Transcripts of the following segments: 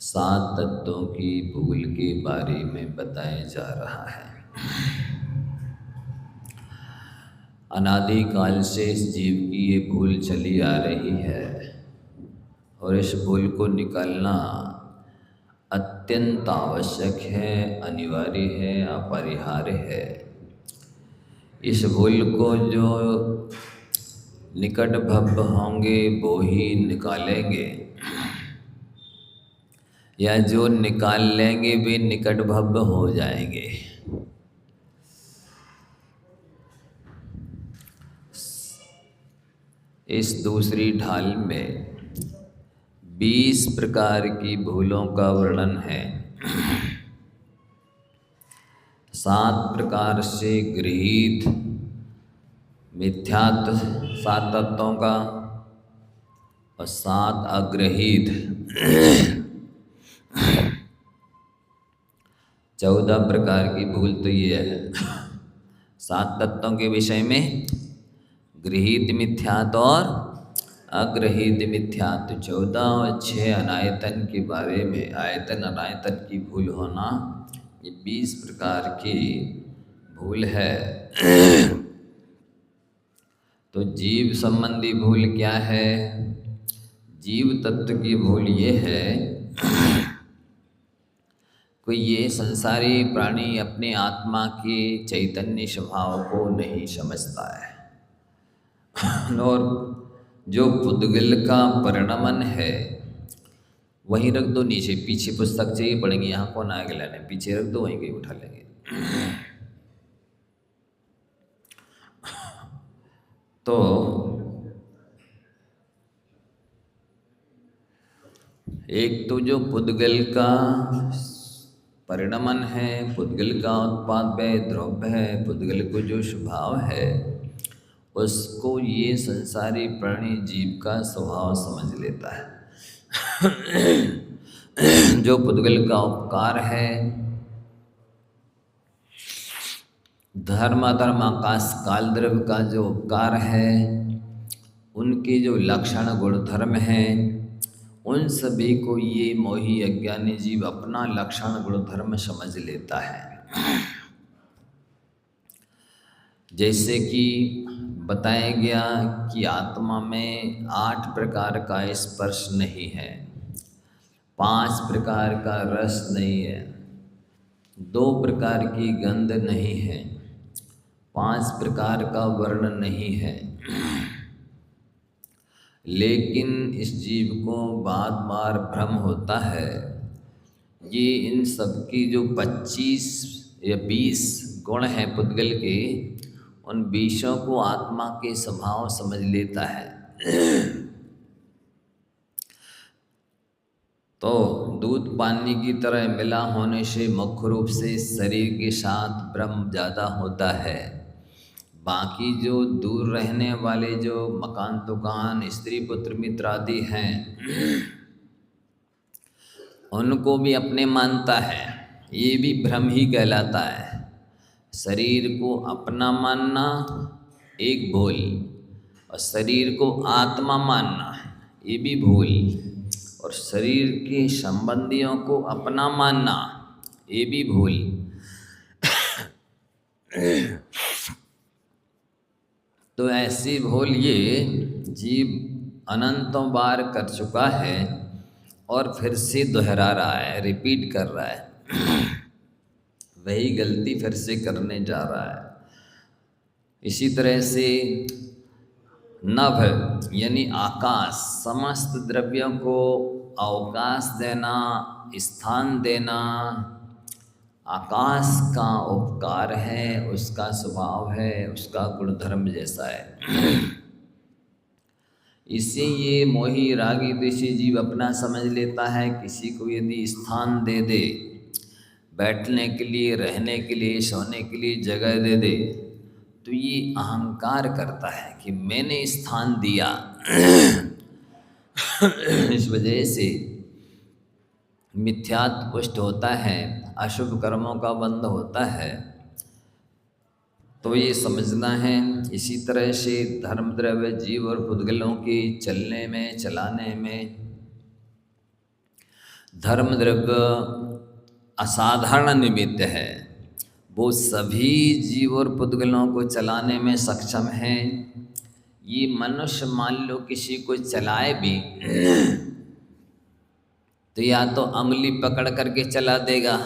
सात तत्वों की भूल के बारे में बताया जा रहा है। अनादिकाल से इस जीव की ये भूल चली आ रही है और इस भूल को निकालना अत्यंत आवश्यक है, अनिवार्य है, अपरिहार्य है। इस भूल को जो निकट भव्य होंगे वो ही निकालेंगे, या जो निकाल लेंगे वे निकट भव्य हो जाएंगे। इस दूसरी ढाल में 20 प्रकार की भूलों का वर्णन है। 7 प्रकार से गृहीत मिथ्यात्व 7 तत्वों का और 7 अग्रहीत 14 प्रकार की भूल तो ये है। 7 तत्वों के विषय में गृहीत मिथ्यात्व और अग्रहीत मिथ्यात्व 14 और 6 अनायतन के बारे में, आयतन अनायतन की भूल होना, ये 20 प्रकार की भूल है। तो जीव संबंधी भूल क्या है? जीव तत्व की भूल ये है कि ये संसारी प्राणी अपने आत्मा के चैतन्य स्वभाव को नहीं समझता है और जो पुद्गल का परिणमन है वहीं रख दो नीचे। पीछे पुस्तक चाहिए पढ़ेंगे, यहाँ कौन आगे लाने, पीछे रख दो, वहीं कहीं उठा लेंगे। तो एक तो जो पुद्गल का परिणमन है, पुद्गल का उत्पाद है, द्रव्य है, पुद्गल को जो स्वभाव है उसको ये संसारी प्राणी जीव का स्वभाव समझ लेता है। जो पुद्गल का उपकार है, धर्म अधर्म आकाश काल द्रव्य का जो उपकार है, उनके जो लक्षण गुण धर्म हैं, उन सभी को ये मोही अज्ञानी जीव अपना लक्षण गुण धर्म समझ लेता है। जैसे कि बताया गया कि आत्मा में 8 प्रकार का स्पर्श नहीं है, 5 प्रकार का रस नहीं है, 2 प्रकार की गंध नहीं है, 5 प्रकार का वर्ण नहीं है। लेकिन इस जीव को बार बार भ्रम होता है, ये इन सब की जो 25 या 20 गुण हैं पुद्गल के, उन 20 को आत्मा के स्वभाव समझ लेता है। तो दूध पानी की तरह मिला होने से मुख्य रूप से शरीर के साथ भ्रम ज़्यादा होता है। बाकी जो दूर रहने वाले जो मकान दुकान स्त्री पुत्र मित्र आदि हैं, उनको भी अपने मानता है, ये भी भ्रम ही कहलाता है। शरीर को अपना मानना एक भूल, और शरीर को आत्मा मानना ये भी भूल, और शरीर के संबंधियों को अपना मानना ये भी भूल। तो ऐसी भूल ये जीव अनंतों बार कर चुका है और फिर से दोहरा रहा है, रिपीट कर रहा है। वही गलती फिर से करने जा रहा है। इसी तरह से नभ यानी आकाश, समस्त द्रव्यों को अवकाश देना, स्थान देना आकाश का उपकार है, उसका स्वभाव है, उसका गुणधर्म जैसा है। इसे ये मोही रागी द्वेषी जीव अपना समझ लेता है। किसी को यदि स्थान दे दे, बैठने के लिए, रहने के लिए, सोने के लिए जगह दे दे, तो ये अहंकार करता है कि मैंने स्थान दिया। इस वजह से मिथ्यात्व पुष्ट होता है, अशुभ कर्मों का बंध होता है। तो ये समझना है। इसी तरह से धर्म द्रव्य जीव और पुद्गलों के चलने में, चलाने में धर्म द्रव्य असाधारण निमित्त है, वो सभी जीव और पुद्गलों को चलाने में सक्षम है। ये मनुष्य मान लो किसी को चलाए भी तो या तो अमली पकड़ करके चला देगा,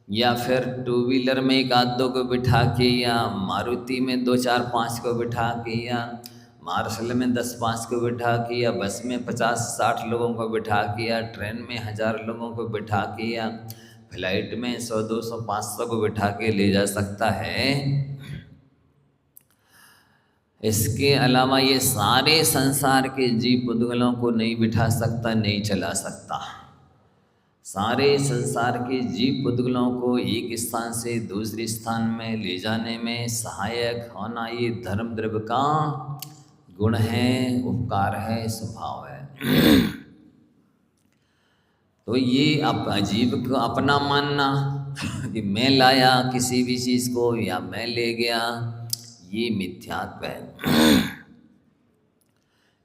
या फिर टू व्हीलर में एक आध दो को बिठा के, या मारुति में 2 4 5 को बिठा के, या मार्शल में 10 5 को बिठा के, या बस में 50 60 लोगों को बिठा के, या ट्रेन में 1000 लोगों को बिठा के, या फ्लाइट में 100 200 500 को बिठा के ले जा सकता है। इसके अलावा ये सारे संसार के जीव पुद्गलों को नहीं बिठा सकता, नहीं चला सकता। सारे संसार के जीव पुद्गलों को एक स्थान से दूसरे स्थान में ले जाने में सहायक होना ये धर्म द्रव्य का गुण है, उपकार है, स्वभाव है। तो ये जीव को अपना मानना कि मैं लाया किसी भी चीज़ को या मैं ले गया, ये मिथ्यात्व है।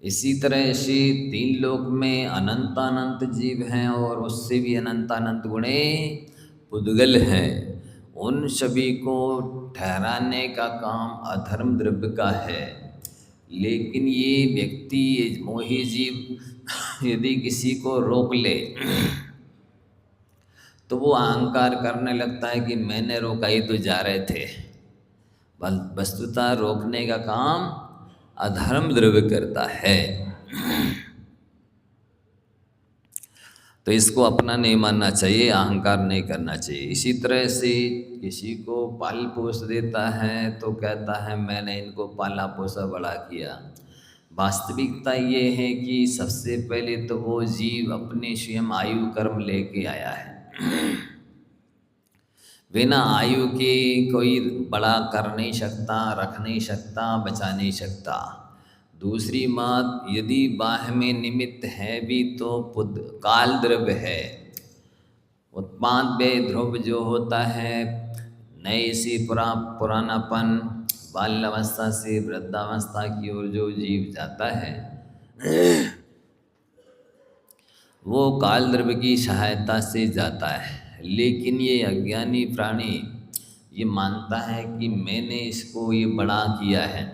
इसी तरह से 3 लोक में अनंत अनंत जीव हैं और उससे भी अनंत अनंत गुणे पुद्गल हैं। उन सभी को ठहराने का काम अधर्म द्रव्य का है। लेकिन ये व्यक्ति, मोही जीव यदि किसी को रोक ले तो वो अहंकार करने लगता है कि मैंने रोका, ही तो जा रहे थे। वस्तुतः रोकने का काम अधर्म द्रव्य करता है। तो इसको अपना नहीं मानना चाहिए, अहंकार नहीं करना चाहिए। इसी तरह से किसी को पाल पोस देता है तो कहता है मैंने इनको पाला पोसा बड़ा किया। वास्तविकता ये है कि सबसे पहले तो वो जीव अपने स्वयं आयु कर्म लेके आया है। बिना आयु के कोई बड़ा कर नहीं सकता, रख नहीं सकता, बचा नहीं सकता। दूसरी बात, यदि बाह्य में निमित्त है भी तो काल द्रव्य है। उत्पाद व्यय ध्रुव जो होता है, नए से पुरानापन, बाल्यावस्था से वृद्धावस्था की ओर जो जीव जाता है वो काल द्रव्य की सहायता से जाता है। लेकिन ये अज्ञानी प्राणी ये मानता है कि मैंने इसको ये बड़ा किया है,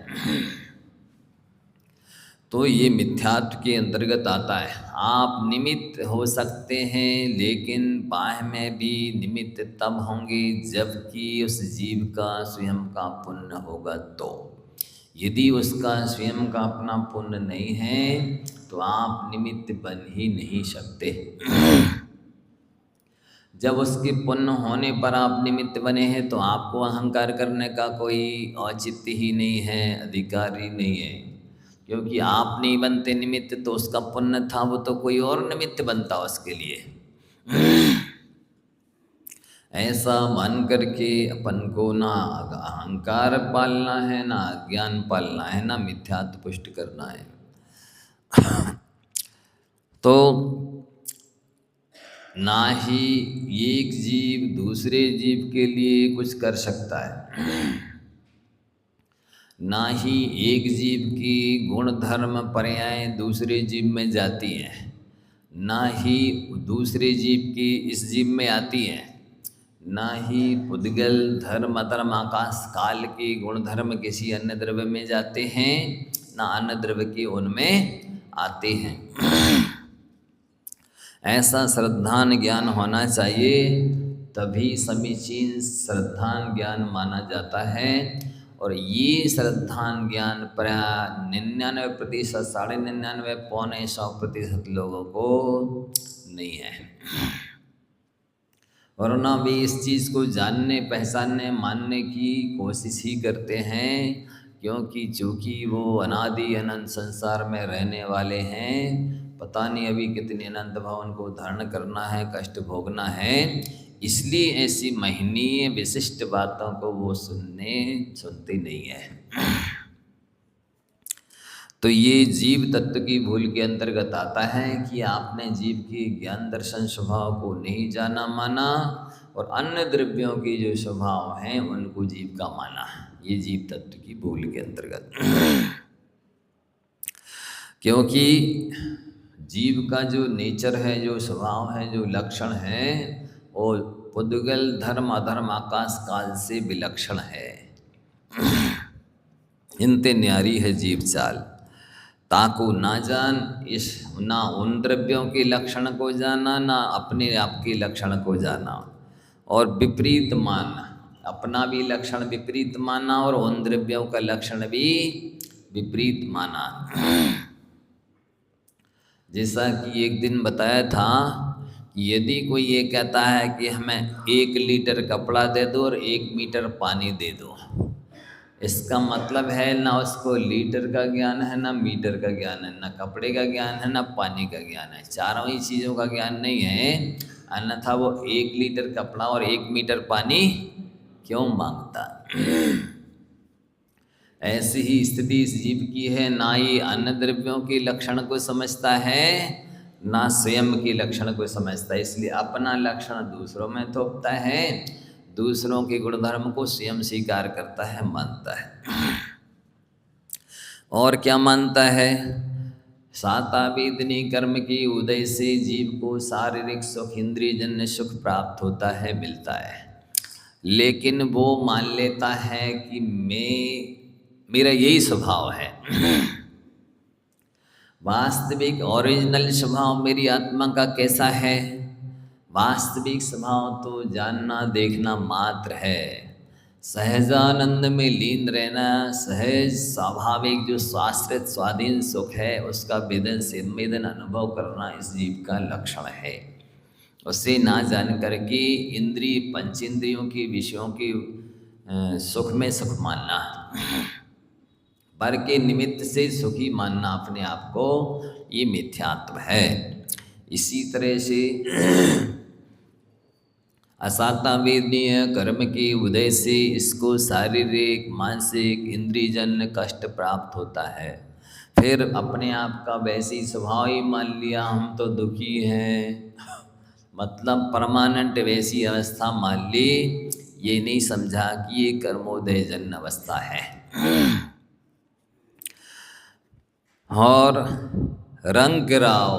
तो ये मिथ्यात्व के अंतर्गत आता है। आप निमित्त हो सकते हैं, लेकिन बाह्य में भी निमित्त तब होंगे जबकि उस जीव का स्वयं का पुण्य होगा। तो यदि उसका स्वयं का अपना पुण्य नहीं है तो आप निमित्त बन ही नहीं सकते। जब उसके पुण्य होने पर आप निमित्त बने हैं तो आपको अहंकार करने का कोई औचित्य ही नहीं है, अधिकार ही नहीं है। क्योंकि आप नहीं बनते निमित्त तो उसका पुण्य था, वो तो कोई और निमित्त बनता उसके लिए। ऐसा मान करके अपन को ना अहंकार पालना है, ना अज्ञान पालना है, ना मिथ्यात्व पुष्ट करना है। तो ना ही एक जीव दूसरे जीव के लिए कुछ कर सकता है, ना ही एक जीव की गुण धर्म पर्याय दूसरे जीव में जाती हैं, ना ही दूसरे जीव की इस जीव में आती हैं, ना ही पुद्गल धर्म अधर्म आकाश काल के गुण धर्म किसी अन्य द्रव्य में जाते हैं, ना अन्य द्रव्य के उनमें आते हैं। ऐसा श्रद्धान ज्ञान होना चाहिए, तभी समीचीन श्रद्धान ज्ञान माना जाता है। और ये श्रद्धान ज्ञान प्राय 99%, 99.5, 100% लोगों को नहीं है। वरना भी इस चीज़ को जानने, पहचानने, मानने की कोशिश ही करते हैं, क्योंकि चूँकि वो अनादि अनंत संसार में रहने वाले हैं। पता नहीं अभी कितने अनंत भावन को धारण करना है, कष्ट भोगना है, इसलिए ऐसी महनीय विशिष्ट बातों को वो सुनते नहीं है। तो ये जीव तत्व की भूल के अंतर्गत आता है कि आपने जीव की ज्ञान दर्शन स्वभाव को नहीं जाना माना, और अन्य द्रव्यों की जो स्वभाव हैं उनको जीव का माना। ये जीव तत्व की भूल के अंतर्गत। क्योंकि जीव का जो नेचर है, जो स्वभाव है, जो लक्षण है, वो पुद्गल धर्म अधर्म आकाश काल से विलक्षण है। इनते न्यारी है जीव चाल, ताको ना जान, इस ना उन द्रव्यों के लक्षण को जाना, ना अपने आप के लक्षण को जाना, और विपरीत मानना, अपना भी लक्षण विपरीत माना और उन द्रव्यों का लक्षण भी विपरीत माना। जैसा कि एक दिन बताया था कि यदि कोई ये कहता है कि हमें 1 लीटर कपड़ा दे दो और 1 मीटर पानी दे दो, इसका मतलब है ना उसको लीटर का ज्ञान है, ना मीटर का ज्ञान है, ना कपड़े का ज्ञान है, ना पानी का ज्ञान है, चारों ही चीज़ों का ज्ञान नहीं है, अन्यथा वो 1 लीटर कपड़ा और 1 मीटर पानी क्यों मांगता। ऐसी ही स्थिति इस जीव की है, ना ये अन्य द्रव्यों के लक्षण को समझता है, ना स्वयं के लक्षण को समझता है, इसलिए अपना लक्षण दूसरों में थोपता है, दूसरों के गुणधर्म को स्वयं स्वीकार करता है, मानता है। और क्या मानता है? सातावेदनी कर्म के उदय से जीव को शारीरिक सुख, इंद्रियजन्य सुख प्राप्त होता है, मिलता है, लेकिन वो मान लेता है कि मेरा यही स्वभाव है। वास्तविक ओरिजिनल स्वभाव मेरी आत्मा का कैसा है? वास्तविक स्वभाव तो जानना देखना मात्र है, सहजानंद में लीन रहना, सहज स्वाभाविक जो स्वाश्रित स्वाधीन सुख है उसका वेदन संवेदन अनुभव करना इस जीव का लक्षण है। उसे ना जान करके इंद्रिय पंचेंद्रियों के विषयों के सुख में सुख मानना, पर के निमित्त से सुखी मानना अपने आप को, ये मिथ्यात्व है। इसी तरह से असातावेदनीय कर्म के उदय से इसको शारीरिक मानसिक इंद्रियजन्य कष्ट प्राप्त होता है, फिर अपने आप का वैसे ही स्वभाव ही मान लिया, हम तो दुखी हैं, मतलब परमानेंट वैसी अवस्था मान ली, ये नहीं समझा कि ये कर्मोदय जन्य अवस्था है। और रंग गिराओ,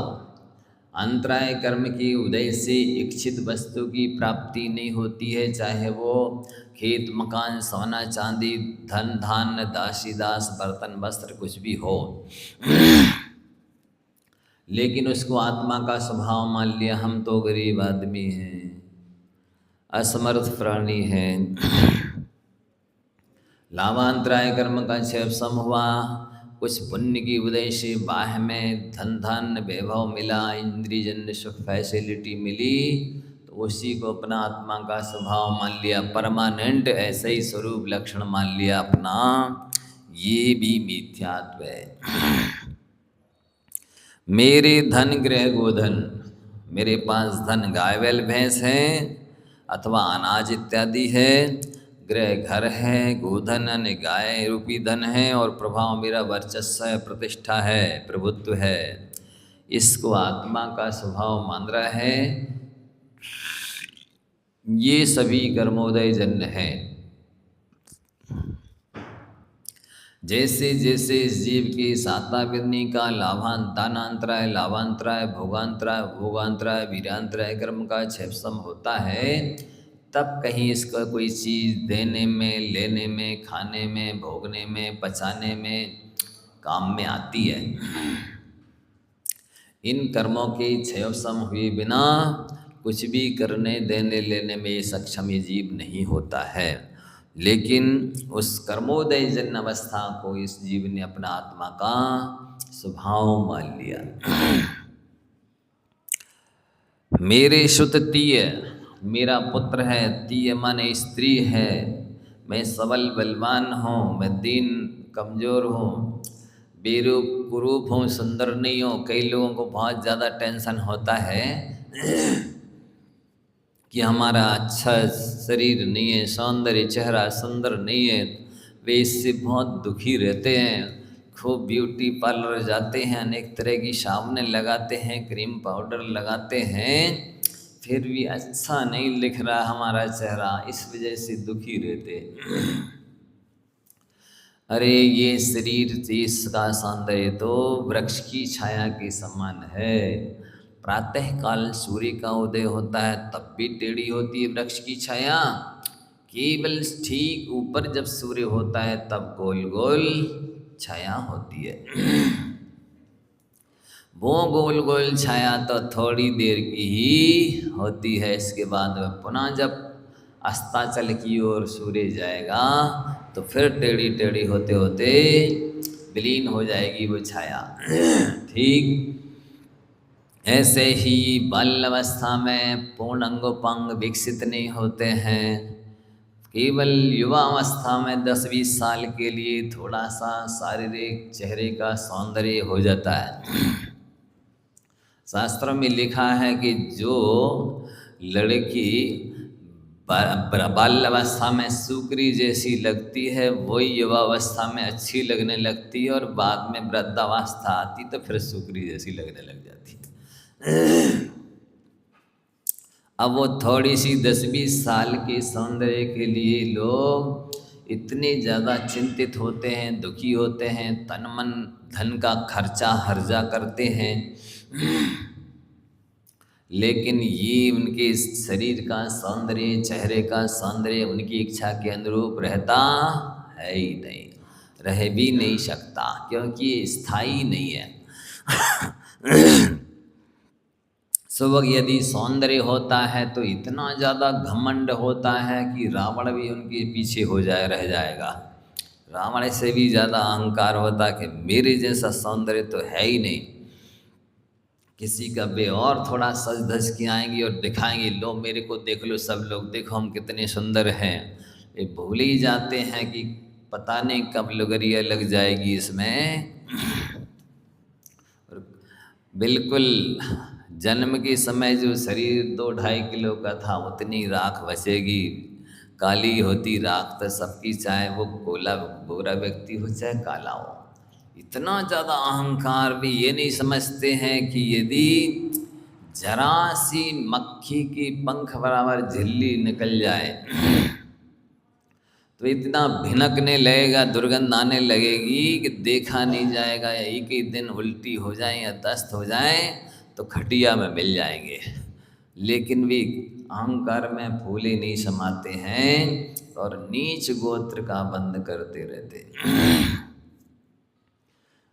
अंतराय कर्म के उदय से इच्छित वस्तु की प्राप्ति नहीं होती है, चाहे वो खेत मकान सोना चांदी धन धान्य दासी दास बर्तन वस्त्र कुछ भी हो, लेकिन उसको आत्मा का स्वभाव मान लिया, हम तो गरीब आदमी हैं, असमर्थ प्राणी हैं। लाभांतराय कर्म का क्षय सम हुआ, कुछ पुण्य की उदय से बाह्य में धन धान्य वैभव मिला, इंद्रियजन्य सुख फैसिलिटी मिली, तो उसी को अपना आत्मा का स्वभाव मान लिया, परमानेंट ऐसे ही स्वरूप लक्षण मान लिया अपना, ये भी मिथ्यात्व है। मेरे धन गृह गोधन, मेरे पास धन गाय बैल भैंस है अथवा अनाज इत्यादि है, गृह घर है, गोधन यानी गाय रूपी धन है, और प्रभाव मेरा वर्चस्व है, प्रतिष्ठा है, प्रभुत्व है, इसको आत्मा का स्वभाव मान रहा है, ये सभी कर्मोदय जन्य है। जैसे जैसे इस जीव की साताविनी का दानांतराय लाभांतराय भोगांतराय भोगांतराय वीरांतराय कर्म का क्षयसम होता है, तब कहीं इसका कोई चीज़ देने में, लेने में, खाने में, भोगने में, पचाने में काम में आती है। इन कर्मों के क्षयसम हुए बिना कुछ भी करने देने लेने में सक्षम ये जीव नहीं होता है, लेकिन उस कर्मोदय जन्य अवस्था को इस जीव ने अपना आत्मा का स्वभाव मान लिया। मेरे सुत तीय, मेरा पुत्र है, तीय माने स्त्री है, मैं सबल बलवान हूँ, मैं दीन कमज़ोर हूँ, बेरूप कुरूप हूँ, सुंदर नहीं हूँ। कई लोगों को बहुत ज़्यादा टेंशन होता है कि हमारा अच्छा शरीर नहीं है, सौंदर्य चेहरा सुंदर नहीं है, वे इससे बहुत दुखी रहते हैं, खूब ब्यूटी पार्लर जाते हैं, अनेक तरह की साबुनें लगाते हैं, क्रीम पाउडर लगाते हैं, फिर भी अच्छा नहीं दिख रहा हमारा चेहरा, इस वजह से दुखी रहते। अरे ये शरीर इसका सौंदर्य तो वृक्ष की छाया के समान है। प्रातः काल सूर्य का उदय होता है तब भी टेढ़ी होती है वृक्ष की छाया। केवल ठीक ऊपर जब सूर्य होता है तब गोल गोल छाया होती है। वो गोल गोल छाया तो थोड़ी देर की ही होती है। इसके बाद वह पुनः जब अस्ताचल की ओर सूर्य जाएगा तो फिर टेढ़ी टेढ़ी होते होते विलीन हो जाएगी वो छाया। ठीक ऐसे ही बाल्यावस्था में पूर्ण अंगोपांग विकसित नहीं होते हैं। केवल युवावस्था में 10-20 साल के लिए थोड़ा सा शारीरिक चेहरे का सौंदर्य हो जाता है। शास्त्रों में लिखा है कि जो लड़की बाल्यावस्था में सुकरी जैसी लगती है वही युवावस्था में अच्छी लगने लगती है, और बाद में वृद्धावस्था आती तो फिर सुकरी जैसी लगने लग जाती है। अब वो थोड़ी सी 10-20 साल के सौंदर्य के लिए लोग इतने ज़्यादा चिंतित होते हैं, दुखी होते हैं, तन मन धन का खर्चा हर्जा करते हैं, लेकिन ये उनके शरीर का सौंदर्य, चेहरे का सौंदर्य उनकी इच्छा के अनुरूप रहता है ही नहीं, रह भी नहीं सकता, क्योंकि ये स्थायी नहीं है। सुबह यदि सौंदर्य होता है तो इतना ज़्यादा घमंड होता है कि रावण भी उनके पीछे हो जाए रह जाएगा। रावण से भी ज़्यादा अहंकार होता कि मेरे जैसा सौंदर्य तो है ही नहीं। किसी का वे और थोड़ा सज धज के आएंगे और दिखाएंगे, लो मेरे को देख लो सब लोग, देखो हम कितने सुंदर हैं। ये भूल ही जाते हैं कि पता नहीं कब लुगरिया लग जाएगी इसमें। बिल्कुल जन्म के समय जो शरीर 2-2.5 किलो का था उतनी राख बचेगी। काली होती राख तो सबकी, चाहे वो गोरा व्यक्ति हो चाहे काला हो। इतना ज़्यादा अहंकार भी ये नहीं समझते हैं कि यदि जरा सी मक्खी की पंख बराबर झिल्ली निकल जाए तो इतना भिनकने लगेगा, दुर्गंध आने लगेगी कि देखा नहीं जाएगा, या एक ही दिन उल्टी हो जाए या दस्त हो जाए तो खटिया में मिल जाएंगे। लेकिन वे अहंकार में फूले नहीं समाते हैं और नीच गोत्र का बंद करते रहते।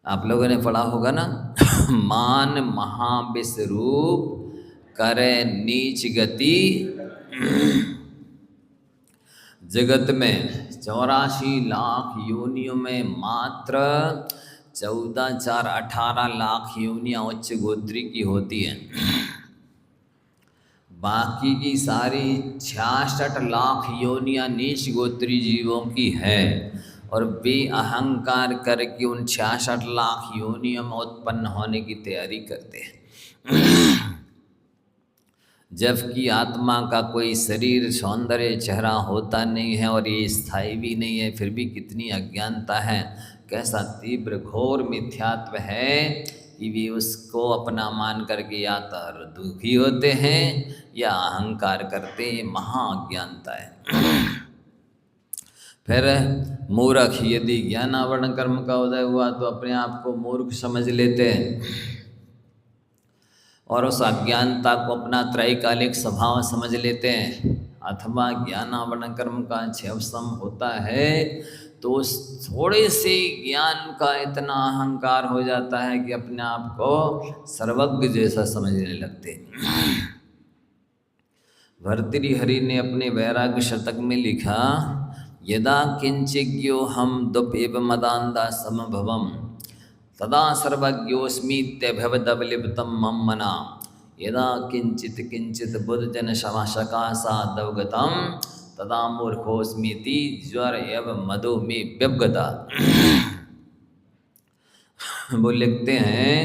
आप लोगों ने पढ़ा होगा ना, मान महाविश्वरूप करे नीच गति। जगत में 84 लाख योनियों में मात्र 14-18 लाख योनियां उच्च गोत्री की होती हैं। बाकी की सारी 66 लाख योनियां नीच गोत्री जीवों की है, और वे अहंकार करके उन 66 लाख योनियों में उत्पन्न होने की तैयारी करते हैं। जबकि आत्मा का कोई शरीर, सौंदर्य, चेहरा होता नहीं है और ये स्थायी भी नहीं है, फिर भी कितनी अज्ञानता है, कैसा तीव्र घोर मिथ्यात्व है कि वे उसको अपना मान करके या तो दुखी होते हैं या अहंकार करते हैं। महाअज्ञानता है। फिर मूर्ख, यदि ज्ञानावरण कर्म का उदय हुआ तो अपने आप को मूर्ख समझ लेते हैं और उस अज्ञानता को अपना त्रैकालिक स्वभाव समझ लेते हैं। अथवा ज्ञानावरण कर्म का क्षयवसम होता है तो उस थोड़े से ज्ञान का इतना अहंकार हो जाता है कि अपने आप को सर्वज्ञ जैसा समझने लगते हैं। भर्तृहरि ने अपने वैराग्य शतक में लिखा, यदा किंचिज्ञो हम दुपेव मदांदा समभवम तदा सर्वज्ञोस्मीत्यभवदवलिप्तं मम मना यदा किंचित किंचित बुद्धजन शकासादवगतं तदा मूर्खोस्मीति ज्वर एव मधु में व्यवगता। वो लिखते हैं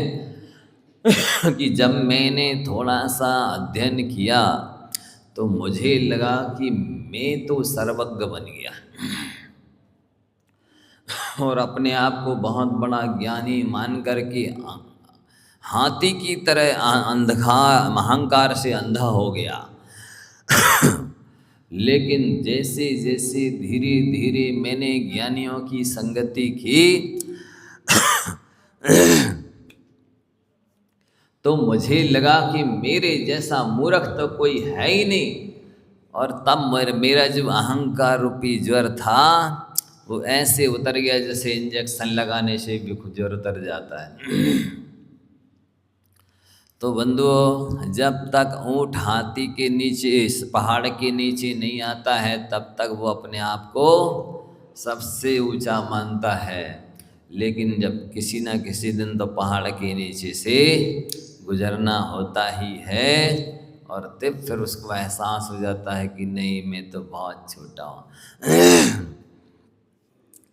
कि जब मैंने थोड़ा सा अध्ययन किया तो मुझे लगा कि मैं तो सर्वज्ञ बन गया और अपने आप को बहुत बड़ा ज्ञानी मान करके हाथी की तरह अहंकार से अंधा हो गया। लेकिन जैसे जैसे धीरे धीरे मैंने ज्ञानियों की संगति की तो मुझे लगा कि मेरे जैसा मूर्ख तो कोई है ही नहीं। और तब मेरा जो अहंकार रूपी ज्वर था वो ऐसे उतर गया जैसे इंजेक्शन लगाने से भी ज्वर उतर जाता है। तो बंधुओं, जब तक ऊँट हाथी के नीचे, इस पहाड़ के नीचे नहीं आता है तब तक वो अपने आप को सबसे ऊंचा मानता है। लेकिन जब किसी न किसी दिन तो पहाड़ के नीचे से गुजरना होता ही है और तब फिर उसको एहसास हो जाता है कि नहीं, मैं तो बहुत छोटा हूँ।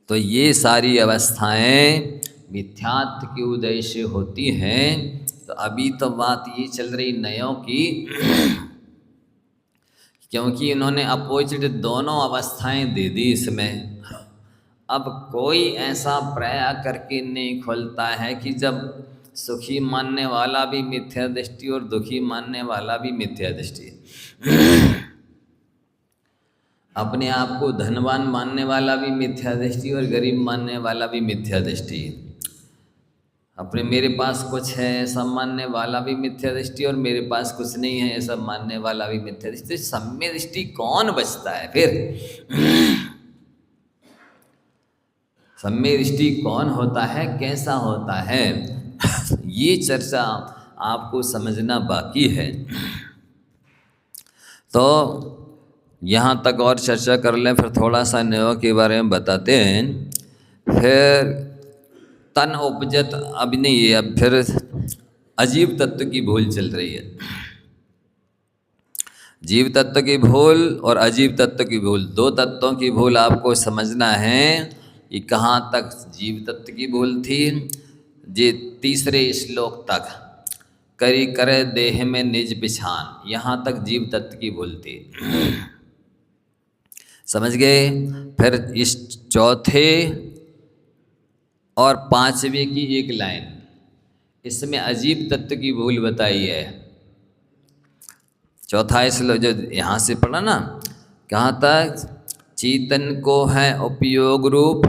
तो ये सारी अवस्थाएं मिथ्यात्व के उदय से होती हैं। तो अभी तो बात ये चल रही नयों की, क्योंकि इन्होंने अपोजिट दोनों अवस्थाएं दे दी इसमें। अब कोई ऐसा प्रयास करके नहीं खोलता है कि जब सुखी मानने वाला भी मिथ्या दृष्टि और दुखी मानने वाला भी मिथ्या दृष्टि, अपने आप को धनवान मानने वाला भी मिथ्या दृष्टि और गरीब मानने वाला भी मिथ्या दृष्टि, अपने मेरे पास कुछ है ऐसा मानने वाला भी मिथ्या दृष्टि और मेरे पास कुछ नहीं है ऐसा मानने वाला भी मिथ्या दृष्टि। सम्य दृष्टि कौन बचता है फिर? सम्य दृष्टि कौन होता है, कैसा होता है, ये चर्चा आपको समझना बाकी है। तो यहाँ तक और चर्चा कर लें, फिर थोड़ा सा नयों के बारे में बताते हैं। फिर तन उपजत, अब नहीं है, अब फिर अजीब तत्व की भूल चल रही है। जीव तत्व की भूल और अजीब तत्व की भूल, दो तत्वों की भूल आपको समझना है कि कहाँ तक जीव तत्व की भूल थी। जे तीसरे श्लोक तक करी करे देह में निज पिछान, यहाँ तक जीव तत्व की भूल थी, समझ गए। फिर इस चौथे और पांचवें की एक लाइन, इसमें अजीब तत्व की भूल बताई है। चौथा इसलिए जो यहाँ से पढ़ा ना, कहाँ तक? चीतन को है उपयोग रूप,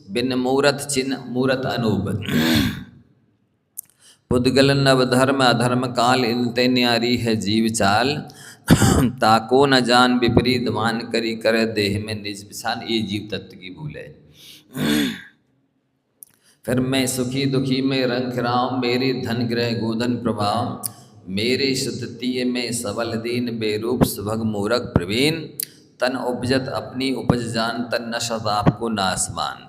बिन मूरत चिन्ह मूरत अनूप, पुद्गल नवधर्म अधर्म काल, इनते न्यारी है जीव चाल, ताको न जान विपरीत मान, करी करे देह में निज पिछान। ये जीव तत्व की भूल है। फिर मैं सुखी दुखी में रंग राम, मेरे धन ग्रह गोधन प्रभाव, मेरे सुततीय में सबल दीन, बेरूप सुभग मूरख प्रवीण, तन उपजत अपनी उपज जान, तन नशत आपको नासमान।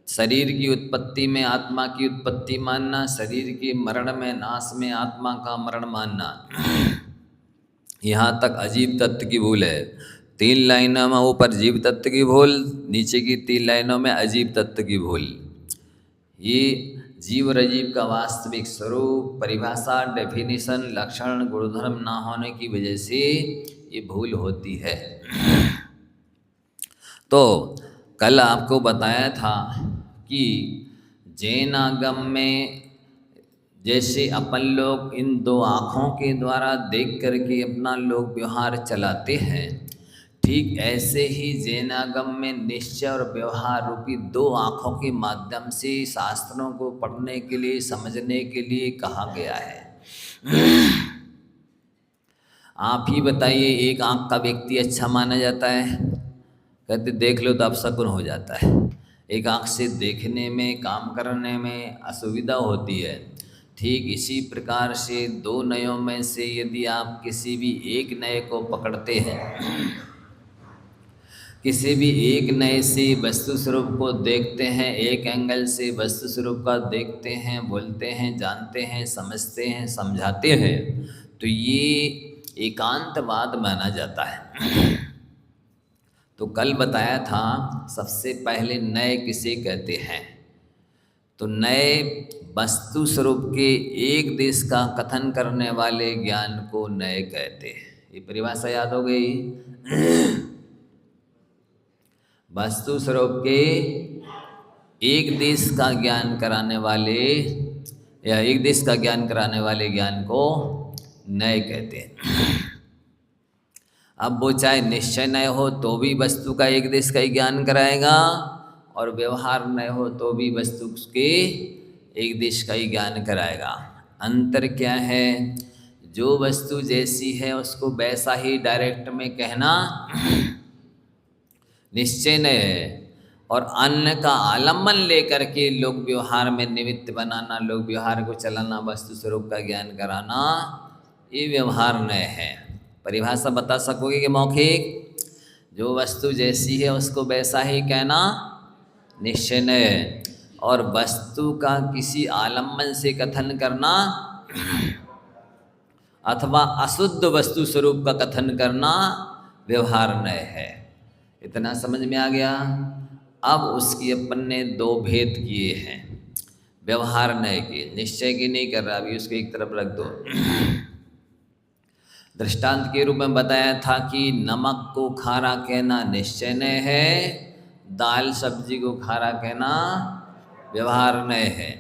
शरीर की उत्पत्ति में आत्मा की उत्पत्ति मानना, शरीर के मरण में नाश में आत्मा का मरण मानना, यहाँ तक अजीब तत्व की भूल है। 3 लाइनों में ऊपर जीव तत्व की भूल, नीचे की 3 लाइनों में अजीब तत्व की भूल। ये जीव और अजीब का वास्तविक स्वरूप, परिभाषा, डेफिनेशन, लक्षण, गुणधर्म ना होने की वजह से ये भूल होती है। तो कल आपको बताया था कि जैनागम में जैसे अपन लोग इन 2 आँखों के द्वारा देख करके अपना लोग व्यवहार चलाते हैं, ठीक ऐसे ही जैनागम में निश्चय और व्यवहार रूपी 2 आँखों के माध्यम से शास्त्रों को पढ़ने के लिए, समझने के लिए कहा गया है। आप ही बताइए, एक आँख का व्यक्ति अच्छा माना जाता है, कहते देख लो तो अपशकुन हो जाता है। एक आँख से देखने में, काम करने में असुविधा होती है। ठीक इसी प्रकार से 2 नयों में से यदि आप किसी भी एक नए को पकड़ते हैं, किसी भी एक नए से वस्तु स्वरूप को देखते हैं, एक एंगल से वस्तु स्वरूप का देखते हैं, बोलते हैं, जानते हैं, समझते हैं, समझाते हैं, तो ये एकांतवाद माना जाता है। तो कल बताया था सबसे पहले नए किसे कहते हैं, तो नए वस्तु स्वरूप के एक देश का कथन करने वाले ज्ञान को नए कहते हैं। ये परिभाषा याद हो गई? वस्तु स्वरूप के एक देश का ज्ञान कराने वाले या एक देश का ज्ञान कराने वाले ज्ञान को नए कहते हैं। अब वो चाहे निश्चय न हो तो भी वस्तु का एक देश का ही ज्ञान कराएगा, और व्यवहार न हो तो भी वस्तु के एक देश का ही ज्ञान कराएगा। अंतर क्या है? जो वस्तु जैसी है उसको वैसा ही डायरेक्ट में कहना निश्चय न है, और अन्य का आलम्बन लेकर के लोक व्यवहार में निमित्त बनाना, लोक व्यवहार को चलाना, वस्तु स्वरूप का ज्ञान कराना, ये व्यवहार न है। परिभाषा बता सकोगे कि मौखिक? जो वस्तु जैसी है उसको वैसा ही कहना निश्चय न है, और वस्तु का किसी आलम्बन से कथन करना अथवा अशुद्ध वस्तु स्वरूप का कथन करना व्यवहार न है। इतना समझ में आ गया? अब उसकी अपन ने दो भेद किए हैं, व्यवहार न के, निश्चय की नहीं कर रहा, अभी उसको एक तरफ रख दो। दृष्टांत के रूप में बताया था कि नमक को खारा कहना निश्चय न है, दाल सब्जी को खारा कहना व्यवहार न है।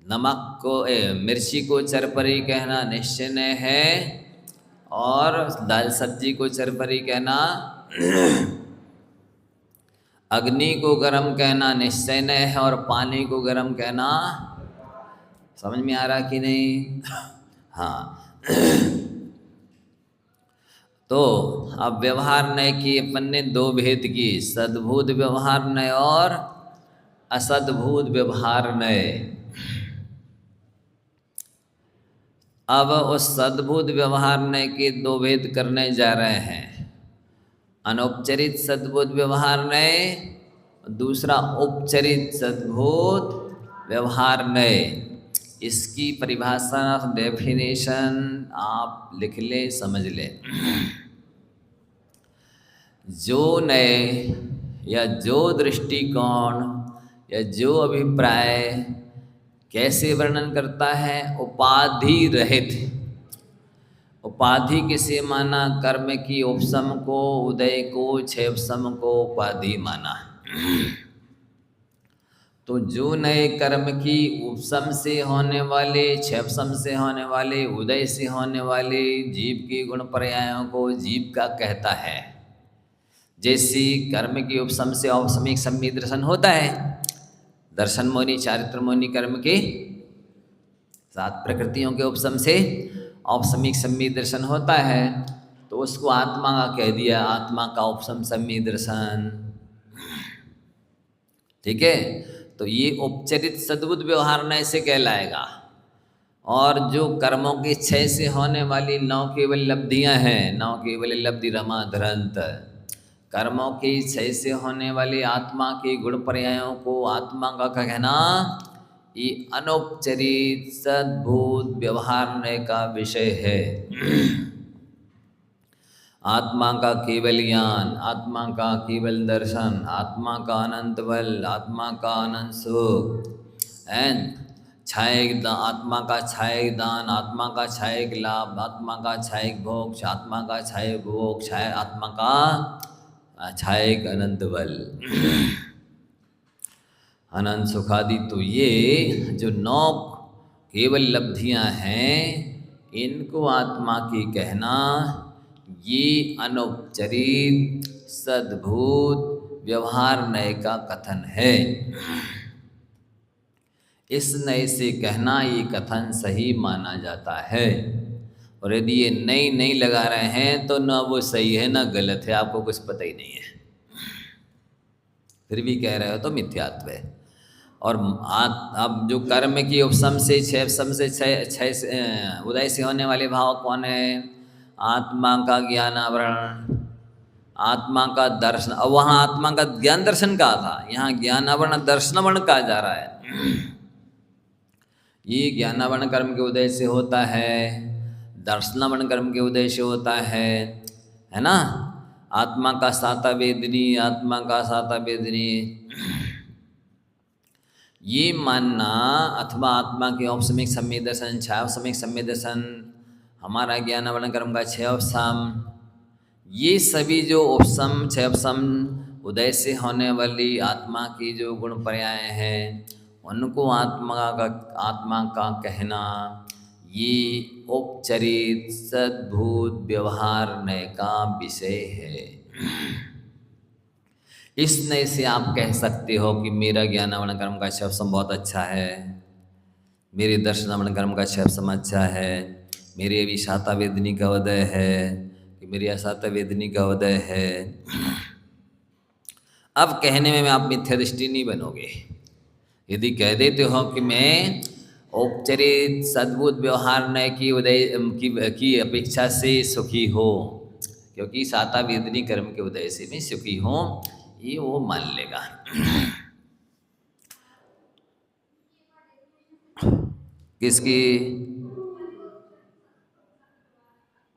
नमक को मिर्ची को चरपरी कहना निश्चय न है, और दाल सब्जी को चरपरी कहना, अग्नि को गर्म कहना निश्चय न है, और पानी को गर्म कहना। समझ में आ रहा कि नहीं? हाँ। तो अब व्यवहार न की अपन ने दो भेद की, सद्भूत व्यवहार न और असद्भूत व्यवहार न। अब उस सद्भूत व्यवहार न के दो भेद करने जा रहे हैं। अनौपचारिक सद्भूत व्यवहार नए, दूसरा औपचारिक सद्भूत व्यवहार नए। इसकी परिभाषा, डेफिनेशन आप लिख ले, समझ ले। जो नए या जो दृष्टिकोण या जो अभिप्राय कैसे वर्णन करता है? उपाधि रहित। उपाधि किसे माना? कर्म की उपसम को, उदय को, छह उपसम को उपाधि माना। तो जो नए कर्म की उपसम से होने वाले, छह उपसम से होने वाले, उदय से होने वाले जीव के गुण पर्यायों को जीव का कहता है। जैसे कर्म की उपसम से औपसमिक सम्मित दर्शन होता है, दर्शन मोनि, चारित्र मोनि कर्म के 7 प्रकृतियों के उपसम से औपसमिक सम्मित दर्शन होता है, तो उसको आत्मा का कह दिया, आत्मा का उपसम सम्मित दर्शन। ठीक है? तो ये उपचरित सद्भुत व्यवहार न ऐसे कहलाएगा। और जो कर्मों की 6 से होने वाली 9 केवल लब्धियां हैं, 9 केवल लब्धि रमा धरंत, कर्मों की 6 से होने वाली आत्मा के गुण पर्यायों को आत्मा का कहना, ये अनौपचारिक सद्भूत व्यवहार न का विषय है। आत्मा का केवल ज्ञान, आत्मा का केवल दर्शन, आत्मा का अनंत बल, आत्मा का अनंत सुख, एंड छायक आत्मा का छायक दान, आत्मा का छायक लाभ, आत्मा का छायक भोग, आत्मा का छायक भोग, आत्मा का छायक अनंत बल, अनंत सुखादि। तो ये जो 9 केवल लब्धियां हैं, इनको आत्मा की कहना, ये अनौपचारिक सद्भूत व्यवहार नय का कथन है। इस नय से कहना ये कथन सही माना जाता है। और यदि ये नई नहीं लगा रहे हैं तो ना वो सही है ना गलत है, आपको कुछ पता ही नहीं है, फिर भी कह रहे हो तो मिथ्यात्व है। और अब जो कर्म की उपसम से 6 उपसम से 6 उदय से होने वाले भाव कौन है? आत्मा का ज्ञान आवरण, आत्मा का दर्शन। अब वहाँ आत्मा का ज्ञान दर्शन कहा था, यहाँ ज्ञान आवरण दर्शनावरण कहा जा रहा है। ये ज्ञानावरण कर्म के उदय से होता है, दर्शनावरण कर्म के उदय से होता है ना। आत्मा का साता वेदनी, आत्मा का साता वेदनी, ये मानना, अथवा आत्मा के औपसमिक सम्यक दर्शन, 6 औपसमिक सम्यक दर्शन, हमारा ज्ञानावरण कर्म का 6 उपसम, ये सभी जो उपसम 6 उपसम उदय से होने वाली आत्मा की जो गुण पर्याय हैं, उनको आत्मा का कहना, ये औपचारिक सद्भूत व्यवहार नय का विषय है। इस नय से आप कह सकते हो कि मेरा ज्ञानावरण कर्म का शब्द बहुत अच्छा है, मेरे दर्शनावरण कर्म का शब्द अच्छा है, मेरे अभी शाता वेदनी का उदय है, कि मेरी अशाता वेदनी का उदय है। अब कहने में आप मिथ्या दृष्टि नहीं बनोगे। यदि कह देते हो कि मैं औपचारिक सद्भुत व्यवहार नय की उदय की अपेक्षा से सुखी हो, क्योंकि साता वेदनी कर्म के उदय से मैं सुखी हूँ, ये वो मान लेगा। किसकी?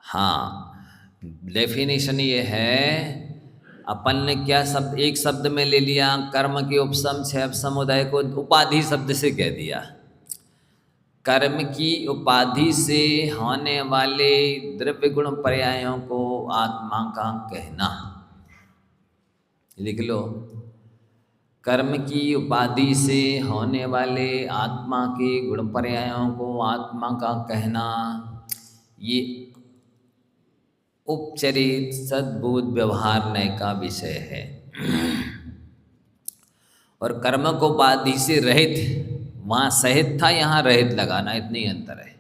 हाँ, डेफिनेशन ये है, अपन ने क्या शब्द एक शब्द में ले लिया, कर्म के उपसम छह समुदाय को उपाधि शब्द से कह दिया। कर्म की उपाधि से होने वाले द्रव्य गुण पर्यायों को आत्मा का कहना, लिख लो। कर्म की उपाधि से होने वाले आत्मा के गुण पर्यायों को आत्मा का कहना, ये उपचरित सद्भूत व्यवहार नय का विषय है। और कर्म को उपाधि से रहित, वहाँ सहित था, यहाँ रहित लगाना, इतनी अंतर है।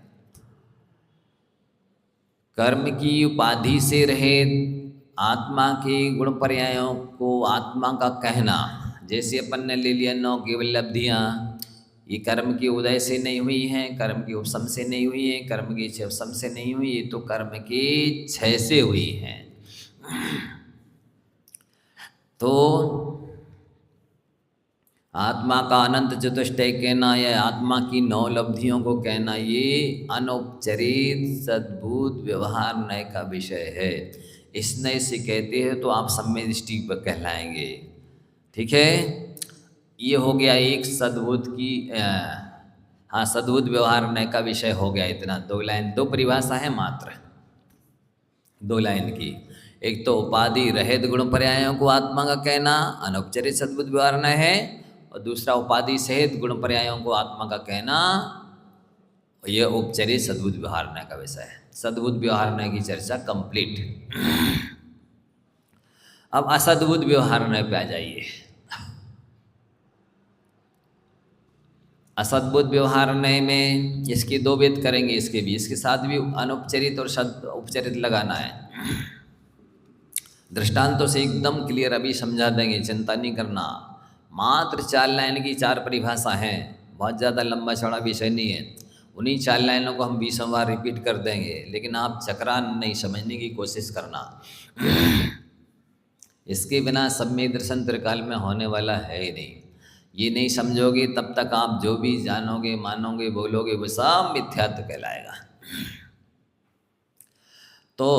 कर्म की उपाधि से रहित आत्मा के गुण पर्यायों को आत्मा का कहना, जैसे अपन ने ले लिया 9 केवल लब्धियाँ, ये कर्म के उदय से नहीं हुई हैं, कर्म के उपशम से नहीं हुई हैं, कर्म के उपशम से नहीं हुई, ये तो कर्म के क्षय से हुई हैं। तो आत्मा का अनंत चतुष्टय कहना या आत्मा की 9 लब्धियों को कहना, ये अनौपचारिक सद्भूत व्यवहार नय का विषय है। इस नय से कहते हैं तो आप सम्यक दृष्टि पर कहलाएंगे। ठीक है, ये हो गया एक सद्भूत की हाँ, सद्भूत व्यवहार नय का विषय हो गया। इतना 2 लाइन, 2 परिभाषा है मात्र, 2 लाइन की। एक तो उपाधि रहित गुण पर्यायों को आत्मा का कहना अनौपचारिक सद्भुत व्यवहार नय है, और दूसरा उपाधि सहित गुण पर्यायों को आत्मा का कहना, यह औपचारिक सद्भुत व्यवहार नय का विषय है। सद्भुत व्यवहार नय की चर्चा कंप्लीट। अब असद्भुत व्यवहार नय पे आ जाइए। असद्भुत व्यवहार नय में इसके 2 भेद करेंगे, इसके भी, इसके साथ भी अनौपचारित और उपचारित लगाना है। दृष्टांतों से एकदम क्लियर अभी समझा देंगे, चिंता नहीं करना। मात्र 4 लाइन की 4 परिभाषा हैं, बहुत ज़्यादा लंबा चौड़ा विषय नहीं है। उन्हीं 4 लाइनों को हम 20 बार रिपीट कर देंगे, लेकिन आप चक्रा नहीं समझने की कोशिश करना। इसके बिना सम्यक दर्शन त्रिकाल में होने वाला है ही नहीं। ये नहीं समझोगे तब तक आप जो भी जानोगे, मानोगे, बोलोगे, वो सब मिथ्यात्व कहलाएगा। तो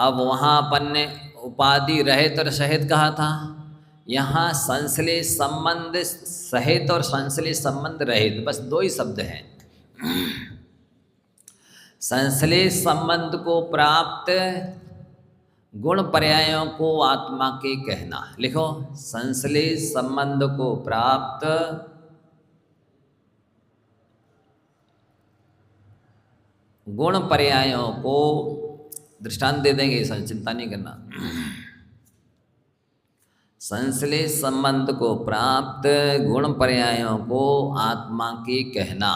अब वहाँ अपन ने उपाधि रहित और सहित कहा था, यहाँ संश्लेष संबंध सहित और संश्लेष संबंध रहित, बस 2 ही शब्द हैं। संश्लेष संबंध को प्राप्त गुण पर्यायों को आत्मा के कहना, लिखो। संश्लेष संबंध को प्राप्त गुण पर्यायों को, दृष्टांत दे देंगे, चिंता नहीं करना। संश्लेष संबंध को प्राप्त गुण पर्यायों को आत्मा के कहना,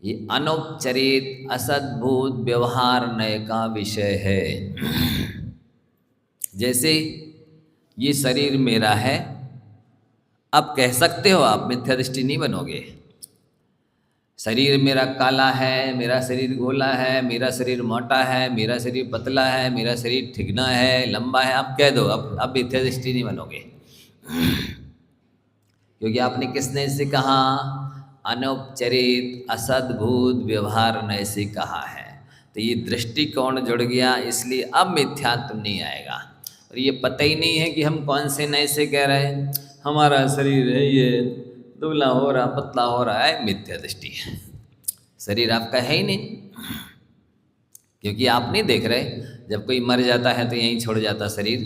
ये अनौपचारिक असद्भुत व्यवहार नय का विषय है। जैसे ये शरीर मेरा है, अब कह सकते हो आप, मिथ्या दृष्टि नहीं बनोगे। शरीर मेरा काला है, मेरा शरीर गोला है, मेरा शरीर मोटा है, मेरा शरीर पतला है, मेरा शरीर ठिगना है, लंबा है, आप कह दो। अब मिथ्या दृष्टि नहीं बनोगे, क्योंकि आपने किसने से कहा? अनौपचारिक असद्भुत व्यवहार नय से कहा है। तो ये दृष्टिकोण जुड़ गया, इसलिए अब मिथ्यात्व नहीं आएगा। और ये पता ही नहीं है कि हम कौन से नय से कह रहे हैं। हमारा शरीर है ये दुबला हो रहा, पतला हो रहा है, मिथ्या दृष्टि है। शरीर आपका है ही नहीं, क्योंकि आप नहीं देख रहे। जब कोई मर जाता है तो यहीं छोड़ जाता शरीर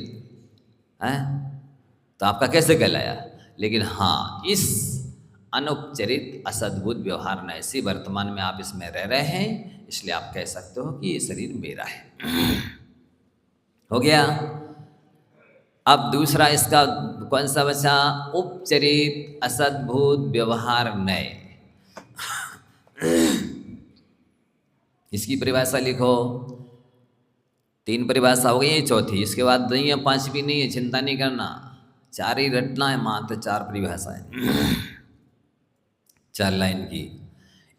है, तो आपका कैसे कहलाया? लेकिन हाँ, इस अनुपचरित असद्भुत व्यवहार न ऐसी। वर्तमान में आप इसमें रह रहे हैं, इसलिए आप कह सकते हो कि ये शरीर मेरा है। हो गया। अब दूसरा इसका कौन सा बचा? उपचरित असद्भुत व्यवहार नए। इसकी परिभाषा लिखो। 3 परिभाषा हो गई, ये चौथी। इसके बाद नहीं है, 5वीं नहीं है, चिंता नहीं करना, 4 ही रटना है, मात्र 4 परिभाषाएं 4 लाइन की।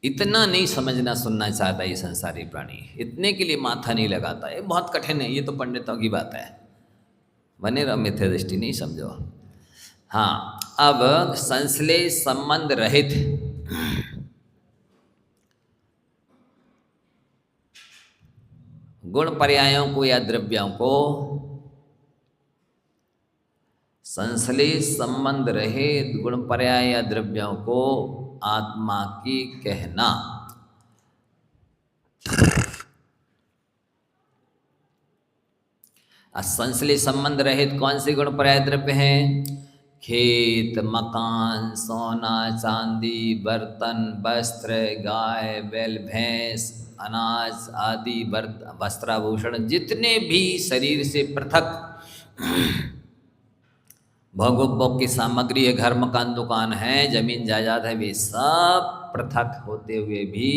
इतना नहीं समझना सुनना चाहता ये संसारी प्राणी, इतने के लिए माथा नहीं लगाता। ये बहुत कठिन है, ये तो पंडितों की बात है। बने रहो, मिथ्या दृष्टि नहीं समझो। हाँ, अब संश्लेष संबंध रहित गुण पर्यायों को या द्रव्यों को, संश्लेष संबंध रहित गुण पर्याय या द्रव्यों को आत्मा की कहना। संश्लेष संबंध रहित कौन से गुण पर्याय द्रव्य हैं? खेत, मकान, सोना, चांदी, बर्तन, वस्त्र, गाय, बैल, भैंस, अनाज आदि वस्त्राभूषण, जितने भी शरीर से पृथक भोग की सामग्री है, घर मकान दुकान है, जमीन जायदाद है, वे सब पृथक होते हुए भी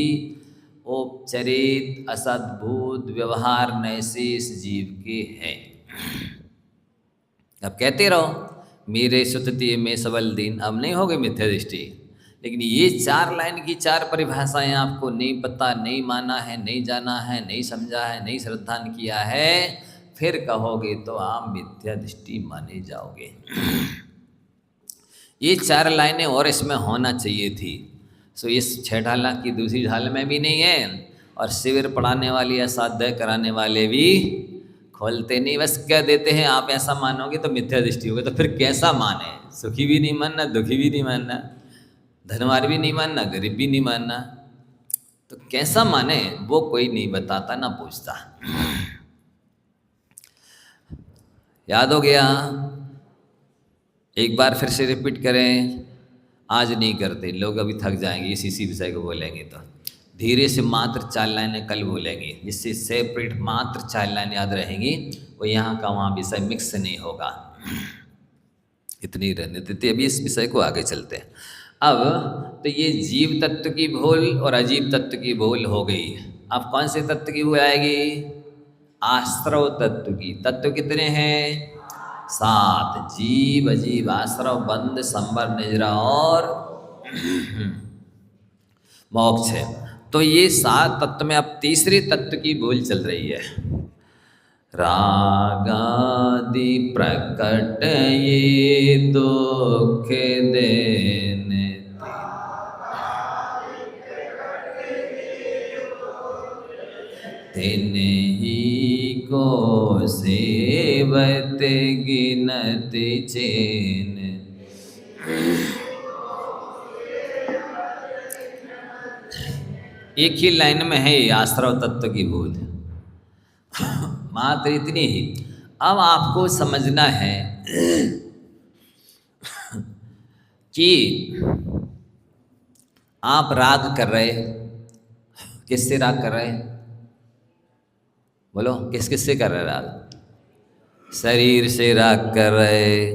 औपचरित असद्भुत व्यवहार नैसे इस जीव के हैं। अब कहते रहो मेरे सुतती में सबल दिन, अब नहीं होगी मिथ्या दृष्टि। लेकिन ये 4 लाइन की 4 परिभाषाएं आपको नहीं पता, नहीं माना है, नहीं जाना है, नहीं समझा है, नहीं श्रद्धान किया है, फिर कहोगे तो आप मिथ्या दृष्टि माने जाओगे। ये 4 लाइनें और इसमें होना चाहिए थी। सो इस 6 ढाला की दूसरी ढाल में भी नहीं है, और शिविर पढ़ाने वाले या साध्य कराने वाले भी खोलते नहीं, बस कह देते हैं आप ऐसा मानोगे तो मिथ्या दृष्टि होगी। तो फिर कैसा माने? सुखी भी नहीं मानना, दुखी भी नहीं मानना, धनवान भी नहीं मानना, गरीब भी नहीं मानना, तो कैसा माने? वो कोई नहीं बताता ना पूछता। याद हो गया? एक बार फिर से रिपीट करें। आज नहीं करते लोग, अभी थक जाएंगे इसी विषय को बोलेंगे तो। धीरे से मात्र 4 लाइनें कल बोलेंगे, जिससे सेपरेट मात्र 4 लाइन याद रहेंगी, वो यहाँ का वहाँ विषय मिक्स नहीं होगा। इतनी रहने देते, अभी इस विषय को आगे चलते हैं। अब तो ये जीव तत्व की भूल और अजीव तत्व की भूल हो गई। अब कौन से तत्व की भूल आएगी? आश्रव तत्व की। तत्व कितने हैं? 7। जीव, अजीव, आश्रव, बंध, संवर, निजरा और मोक्ष है। तो ये 7 तत्व में अब तीसरे तत्व की भूल चल रही है। रागादि प्रकट ये दुख देने, तेने ही को सेवत गिनत चैन। एक ही लाइन में है आश्रव तत्व की भूल, मात्र इतनी ही। अब आपको समझना है कि आप राग कर रहे, किससे राग कर रहे? बोलो, किस किस से कर रहे राग? शरीर से राग कर रहे,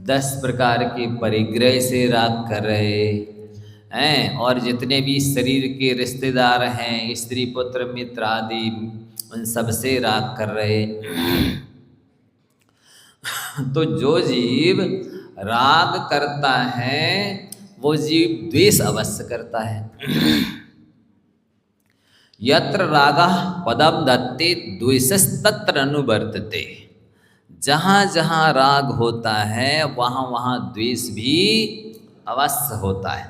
10 प्रकार के परिग्रह से राग कर रहे हैं, और जितने भी शरीर के रिश्तेदार हैं, स्त्री पुत्र मित्र आदि, उन सब से राग कर रहे। तो जो जीव राग करता है वो जीव द्वेष अवश्य करता है। यत्र रागः पदम दत्ते द्वेषस्तत्र अनुवर्तते। जहाँ जहाँ राग होता है वहाँ वहाँ द्वेष भी अवश्य होता है।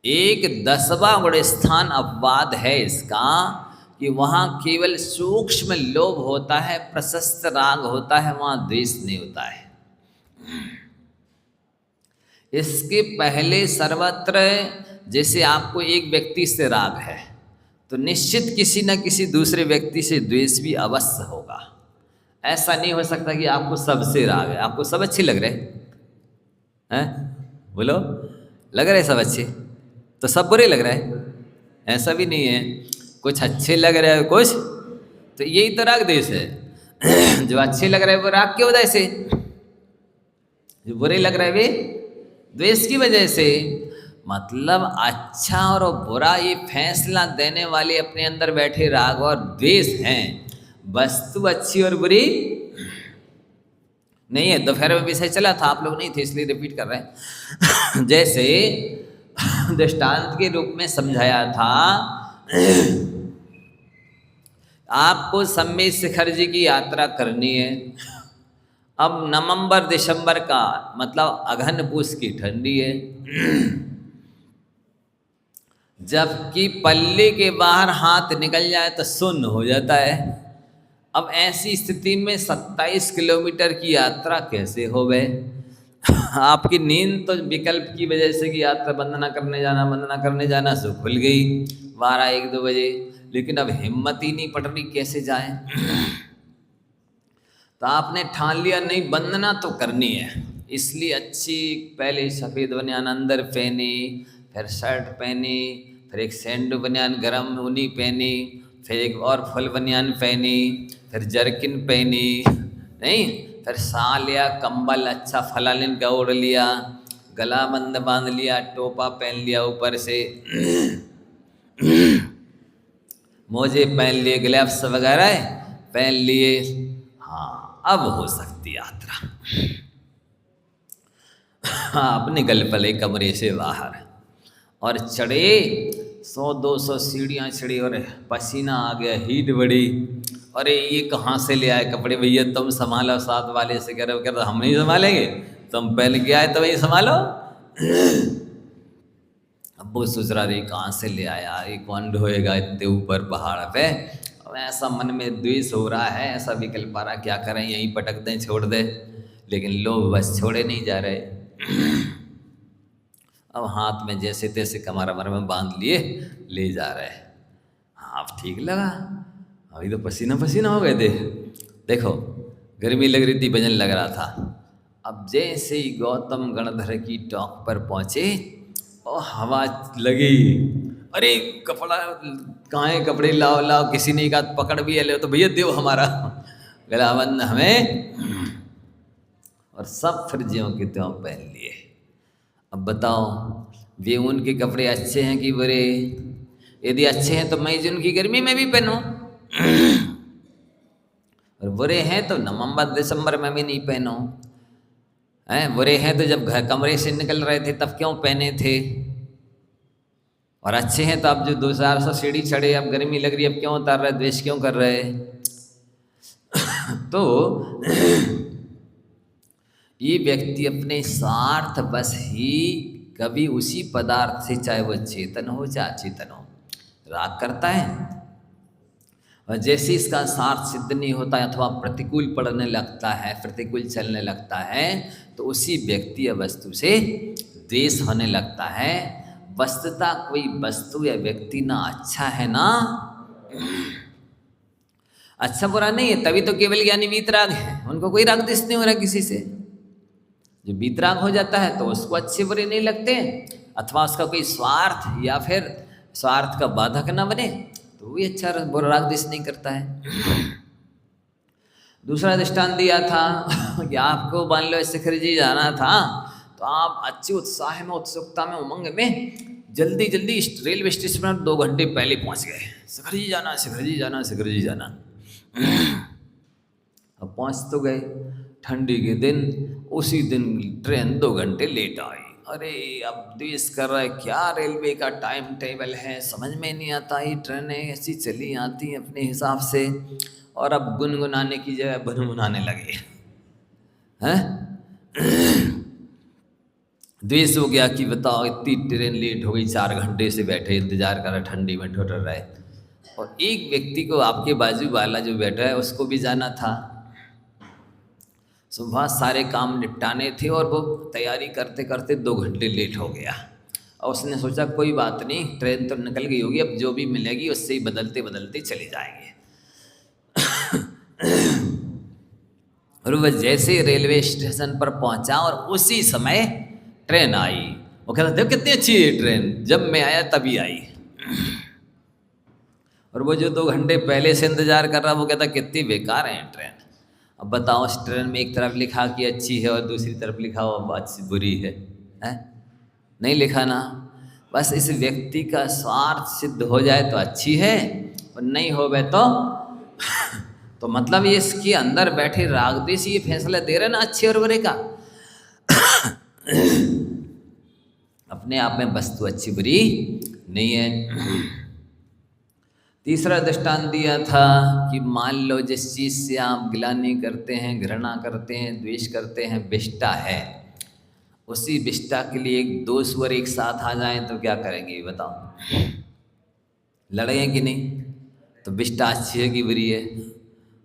एक 10वां गुण स्थान अपवाद है इसका, कि वहाँ केवल सूक्ष्म लोभ होता है, प्रशस्त राग होता है, वहाँ द्वेष नहीं होता है। इसके पहले सर्वत्र जैसे आपको एक व्यक्ति से राग है तो निश्चित किसी न किसी दूसरे व्यक्ति से द्वेष भी अवश्य होगा। ऐसा नहीं हो सकता कि आपको सबसे राग है, आपको सब अच्छे लग रहे हैं, बोलो, लग रहे सब अच्छे तो सब बुरे लग रहे हैं? ऐसा भी नहीं है, कुछ अच्छे लग रहे हैं कुछ, तो यही तो राग द्वेष है। जो अच्छे लग रहे हैं वो राग की वजह से, जो बुरे लग रहे हैं वे द्वेष की वजह से। मतलब अच्छा और बुरा ये फैसला देने वाले अपने अंदर बैठे राग और द्वेष हैं। वस्तु अच्छी और बुरी नहीं है। दोपहर में विषय चला था, आप लोग नहीं थे इसलिए रिपीट कर रहे हैं। जैसे दृष्टांत के रूप में समझाया था, आपको सम्मेद शिखर जी की यात्रा करनी है। अब नवंबर दिसंबर का मतलब अघन पूस की ठंडी है, जबकि पल्ले के बाहर हाथ निकल जाए तो सुन्न हो जाता है। अब ऐसी स्थिति में 27 किलोमीटर की यात्रा कैसे हो गए? आपकी नींद तो विकल्प की वजह से कि यात्रा वंदना करने जाना से खुल गई 12-1-2 बजे, लेकिन अब हिम्मत ही नहीं पड़ रही कैसे जाए। तो आपने ठान लिया नहीं, वंदना तो करनी है, इसलिए अच्छी पहले सफ़ेद बनियान अंदर पहनी, फिर शर्ट पहनी, फिर एक सैंडो बनियान गरम ऊनी पहनी, फिर एक और फुल बनियान पहनी, फिर जर्किन पहनी, नहीं फिर शाल या कंबल अच्छा फलालिन का ओढ़ लिया, गला बंद बांध लिया, टोपा पहन लिया ऊपर से, मोजे पहन लिए, ग्लव्स वगैरह पहन लिए। हाँ, अब हो सकती यात्रा। हाँ, अपने निकल पड़े कमरे से बाहर और चढ़े 100-200 सीढ़ियाँ चढ़ी और पसीना आ गया, हीट बढ़ी। अरे ये कहाँ से ले आए कपड़े भैया, तुम संभालो। साथ वाले से कह रहे हम नहीं संभालेंगे, तुम पहन के आए तो वही संभालो। अब वो सोच रहा रही कहाँ से ले आया, ये कौन ढोएगा इतने ऊपर पहाड़ पे। अब ऐसा मन में द्वेष हो रहा है, ऐसा विकल्प आ रहा, क्या करें यहीं पटक दें, छोड़ दे, लेकिन लोग बस छोड़े नहीं जा रहे। अब हाथ में जैसे तैसे कमर में बांध लिए ले जा रहे हैं। हाँ, अब ठीक लगा, अभी तो पसीना पसीना हो गए थे। देखो गर्मी लग रही थी, वजन लग रहा था। अब जैसे ही गौतम गणधर की टॉप पर पहुँचे और हवा लगी, अरे कपड़ा कहाँ है, कपड़े लाओ लाओ, किसी ने कहा पकड़ भी है, ले तो भैया देव हमारा गलाबंद हमें, और सब फिर ज्यों के त्यों पहन लिए। अब बताओ वे उनके कपड़े अच्छे हैं कि बुरे? यदि अच्छे हैं तो मई जून की गर्मी में भी पहनो, और बुरे हैं तो नवंबर दिसंबर में भी नहीं पहनो। हैं, बुरे हैं तो जब घर कमरे से निकल रहे थे तब क्यों पहने थे? और अच्छे हैं तो अब जो 200-400 सीढ़ी चढ़े, अब गर्मी लग रही है, अब क्यों उतार रहे, द्वेष क्यों कर रहे? तो ये व्यक्ति अपने स्वार्थ बस ही कभी उसी पदार्थ से, चाहे वो चेतन हो चाहे अचेतन हो, राग करता है। और जैसे इसका स्वार्थ सिद्ध नहीं होता है अथवा प्रतिकूल पड़ने लगता है, प्रतिकूल चलने लगता है, तो उसी व्यक्ति या वस्तु से द्वेष होने लगता है। वस्तुतः कोई वस्तु या व्यक्ति ना अच्छा है ना अच्छा बुरा नहीं है, तभी तो केवल ज्ञानी वीतराग है, उनको कोई राग द्वेष नहीं हो रहा किसी से। जो वीतराग हो जाता है तो उसको अच्छे बुरे नहीं लगते, अथवा उसका कोई स्वार्थ या फिर स्वार्थ का बाधक न बने तो वो अच्छा बुरा राग द्वेष नहीं करता है। दूसरा दृष्टांत दिया था कि आपको मान लो शिखर जी जाना था, तो आप अच्छे उत्साह में, उत्सुकता में, उमंग में जल्दी जल्दी रेलवे स्टेशन पर 2 घंटे पहले पहुंच गए। शिखर जी जाना, शिखर जी जाना, शिखर जी जाना। अब पहुंच तो गए, ठंडी के दिन, उसी दिन ट्रेन 2 घंटे लेट आई। अरे अब द्वेष कर रहा है, क्या रेलवे का टाइम टेबल है समझ में नहीं आता, ये ट्रेनें ऐसी चली आती हैं अपने हिसाब से, और अब गुनगुनाने की जगह भुनभुनाने लगे हैं। द्वेष हो गया कि बताओ इतनी ट्रेन लेट हो गई, 4 घंटे से बैठे इंतजार कर रहे, ठंडी में ठुठर रहे, और एक व्यक्ति को आपके बाजू वाला जो बैठा है उसको भी जाना था। सुबह सारे काम निपटाने थे और वो तैयारी करते करते 2 घंटे लेट हो गया। और उसने सोचा कोई बात नहीं, ट्रेन तो निकल गई होगी, अब जो भी मिलेगी उससे ही बदलते बदलते चले जाएंगे। और वह जैसे रेलवे स्टेशन पर पहुंचा और उसी समय ट्रेन आई, वो कहता देख कितनी अच्छी है ट्रेन, जब मैं आया तभी आई। और वो जो 2 घंटे पहले से इंतजार कर रहा वो कहता कितनी बेकार है ट्रेन। अब बताओ, उस ट्रेन में एक तरफ लिखा कि अच्छी है और दूसरी तरफ लिखा हो अच्छी बुरी है, हैं? नहीं लिखा ना। बस इस व्यक्ति का स्वार्थ सिद्ध हो जाए तो अच्छी है, और नहीं होवे तो मतलब ये इसके अंदर बैठे रागदेश ये फैसला दे रहे ना अच्छे और बुरे का। अपने आप में वस्तु अच्छी बुरी नहीं है। तीसरा दृष्टांत दिया था कि मान लो जिस चीज़ से आप गिलानी करते हैं, घृणा करते हैं, द्वेष करते हैं, विष्टा है, उसी विष्टा के लिए एक 2 स्वर एक साथ आ जाएं तो क्या करेंगे बताओ? लड़ेंगे कि नहीं? तो विष्टा अच्छी है कि बुरी है?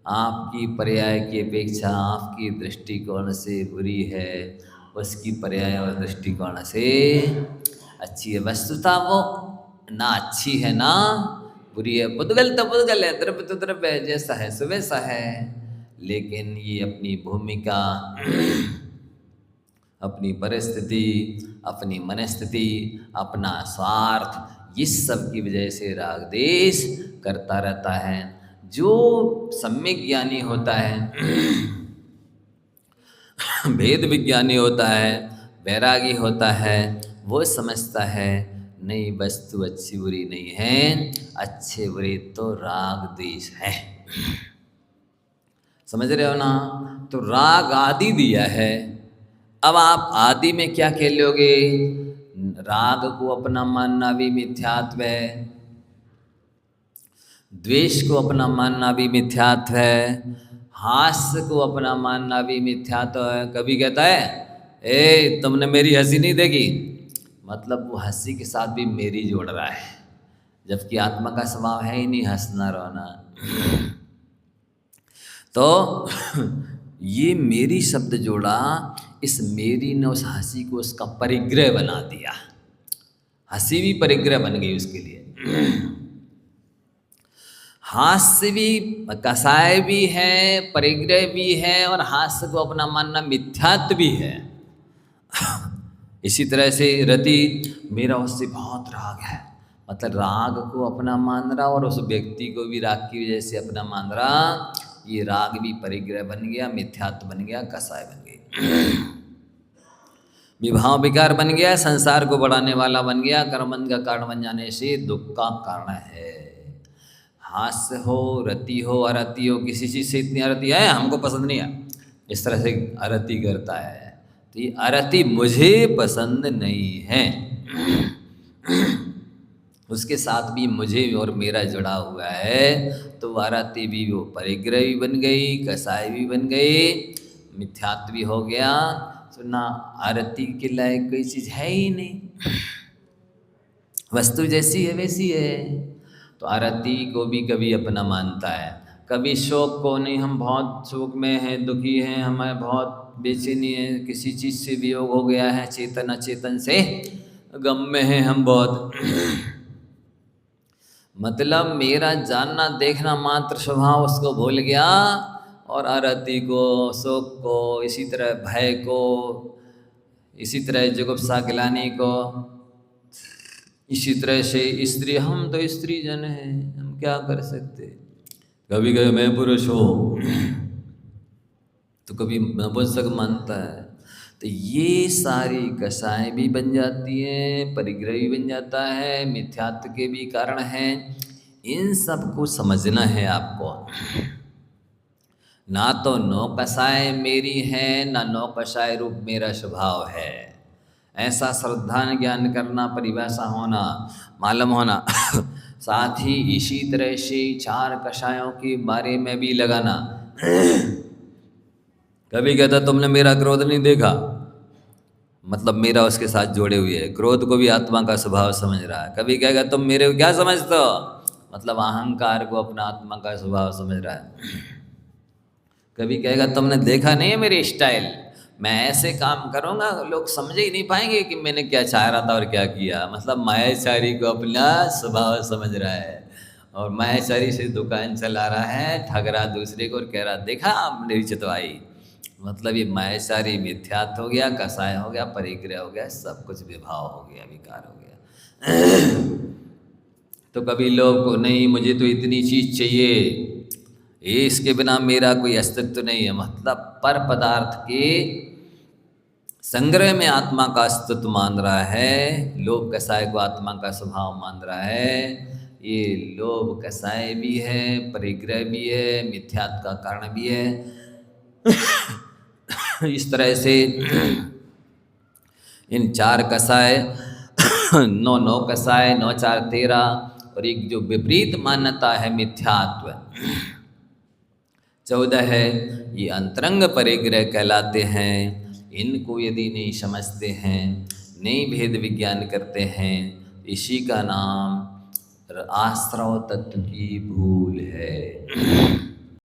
आपकी पर्याय की अपेक्षा आपकी दृष्टिकोण से बुरी है, उसकी पर्याय और दृष्टिकोण से अच्छी है। वस्तुतः वो ना अच्छी है ना बुरी है, पुद्गल तो पुद्गल है, द्रव्य तो द्रव्य है, जैसा है सो वैसा है। लेकिन ये अपनी भूमिका, अपनी परिस्थिति, अपनी मनस्थिति, अपना स्वार्थ, इस सब की वजह से राग देश करता रहता है। जो सम्यक ज्ञानी होता है, भेद विज्ञानी होता है, वैरागी होता है, वो समझता है नहीं वस्तु अच्छी बुरी नहीं है, अच्छे बुरे तो राग देश है। समझ रहे हो ना? तो राग आदि दिया है। अब आप आदि में क्या खेल लोगे? राग को अपना मानना भी मिथ्यात्व है, द्वेष को अपना मानना भी मिथ्यात्व है, हास्य को अपना मानना भी मिथ्यात्व है। कभी कहता है ए तुमने मेरी हंसी नहीं देखी, मतलब वो हंसी के साथ भी मेरी जोड़ रहा है, जबकि आत्मा का स्वभाव है ही नहीं हंसना रोना। तो ये मेरी शब्द जोड़ा, इस मेरी ने उस हंसी को उसका परिग्रह बना दिया। हंसी भी परिग्रह बन गई उसके लिए। हास्य भी कसाय भी है, परिग्रह भी है, और हास्य को अपना मानना मिथ्यात्व भी है। इसी तरह से रति, मेरा उससे बहुत राग है, मतलब राग को अपना मान रहा और उस व्यक्ति को भी राग की वजह से अपना मान रहा। ये राग भी परिग्रह बन गया, मिथ्यात्व बन गया, कसाय बन गई, विभाव विकार बन गया, संसार को बढ़ाने वाला बन गया, कर्मबंध का कारण बन जाने से दुख का कारण है। हास्य हो, रति हो, अरति हो, किसी चीज़ से इतनी अरति है हमको पसंद नहीं है, इस तरह से अरति करता है। तो ये अरति मुझे पसंद नहीं है, उसके साथ भी मुझे और मेरा जुड़ा हुआ है, तो अरति भी वो परिग्रह भी बन गई, कसाय भी बन गई, मिथ्यात्व भी हो गया। तो ना आरती के लायक कोई चीज़ है ही नहीं, वस्तु जैसी है वैसी है। तो आरती को भी कभी अपना मानता है, कभी शोक को नहीं, हम बहुत शोक में हैं, दुखी हैं, हमें बहुत बेचैनी है, किसी चीज़ से वियोग हो गया है, चेतन अचेतन से गम में हैं हम बहुत। मतलब मेरा जानना देखना मात्र स्वभाव उसको भूल गया, और आरती को, शोक को, इसी तरह भय को, इसी तरह जुगुप्सा गिलानी को, इसी तरह से स्त्री, हम तो स्त्री जन हैं, हम क्या कर सकते। कभी कभी मैं पुरुष हो तो कभी नपुंसक मानता है। तो ये सारी कसाएं भी बन जाती हैं, परिग्रह भी बन जाता है, मिथ्यात्व के भी कारण हैं। इन सब को समझना है आपको। ना तो नौ कसाय मेरी है, ना नौ कसाय रूप मेरा स्वभाव है, ऐसा श्रद्धा ज्ञान करना, परिभाषा होना, मालूम होना। साथ ही इसी तरह से 4 कषायों के बारे में भी लगाना। कभी कहता तुमने मेरा क्रोध नहीं देखा, मतलब मेरा उसके साथ जोड़े हुए है, क्रोध को भी आत्मा का स्वभाव समझ रहा है। कभी कहेगा तुम मेरे को क्या समझते हो, मतलब अहंकार को अपना आत्मा का स्वभाव समझ रहा है। कभी कहेगा तुमने देखा नहीं है मेरी स्टाइल, मैं ऐसे काम करूँगा लोग समझ ही नहीं पाएंगे कि मैंने क्या चाह रहा था और क्या किया। मतलब मायाचारी को अपना स्वभाव समझ रहा है, और मायाचारी से दुकान चला रहा है, ठग रहा दूसरे को और कह रहा देखा मेरी चतवाई, मतलब ये मैं सारी मिथ्यात्व हो गया, कसाय हो गया, परिग्रह हो गया, सब कुछ विभाव हो गया, विकार हो गया। तो कभी लोग को नहीं मुझे तो इतनी चीज चाहिए, ये इसके बिना मेरा कोई अस्तित्व नहीं है, मतलब पर पदार्थ के संग्रह में आत्मा का अस्तित्व मान रहा है, लोभ कसाय को आत्मा का स्वभाव मान रहा है। ये लोभ कसाय भी है, परिग्रह भी है, मिथ्यात्व का कारण भी है। इस तरह से इन 4 कसाय 9 कसाय 9 4 13 और एक जो विपरीत मान्यता है मिथ्यात्व 14 है, ये अंतरंग परिग्रह कहलाते हैं। इनको यदि नहीं समझते हैं, नहीं भेद विज्ञान करते हैं, इसी का नाम आश्रव तत्व की भूल है।